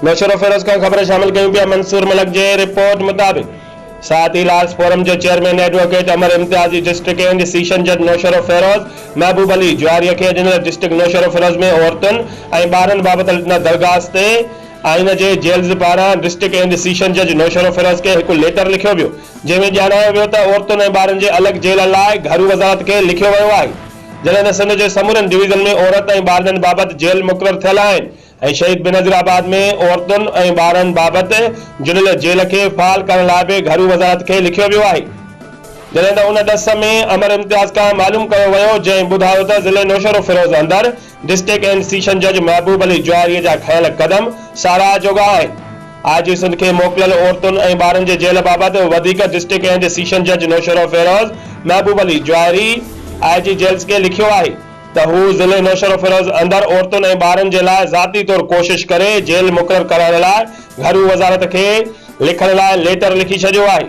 नौशर फिरोज का खबर शामिल कयूं पिया। मंसूर मलिक जे रिपोर्ट मुताबिक साथ ही लार्ज फोरम के chairman advocate Amar Imtiazi, district and session जज नौशर फिरोज महबूब अली जुआरी के जनरल डिस्ट्रिक्ट नौशर फिरोज में औरतुन ऐं ॿारनि बाबति ॾिना दरख़्वास्त ते आइन जे जेल्स पारां डिस्ट्रिक्ट एंड सेशन जज नौशर फिरोज के एक लेटर लिखियो वियो, जंहिंमें ॼाणायो वियो त औरतुनि ऐं ॿारनि जे अलॻि जेल लाइ घरू वज़ारत के लिखियो वियो आहे। जॾहिं त सिंध जे समूरनि डिवीज़न में औरत ऐं ॿारनि बाबति जेल मुक़ररु थियल आहिनि ऐं शहीद बेनज़ीराबाद में औरतुनि ऐं ॿारनि बाबति जुड़ियल जेल के फ़ाल करण लाइ बि घरू वज़ारत के लिखियो वियो आहे। जॾहिं त उन ॾस में अमर इम्तियाज़ खां मालूम कयो वियो, जंहिं ॿुधायो त ज़िले नौशर फिरोज अंदरि डिस्ट्रिक्ट एंड सेशन जज महबूब अली जुआरीअ जा खयल क़दम साराह जोगा आहिनि। आज सिंध के मोकिलियल औरतुनि ऐं ॿारनि जे जेल बाबति वधीक डिस्ट्रिक्ट एंड सेशन जज नौशर फिरोज महबूब अली जुआरी IG जेल्स के लिखियो आहे त हू ज़िले नौशर फिरोज अंदरि औरतुनि ऐं ॿारनि जे लाइ ज़ाती तौर कोशिश करे जेल मुक़ररु करण लाइ घरू वज़ारत के लिखण लाइ लेटर लिखी छॾियो आहे।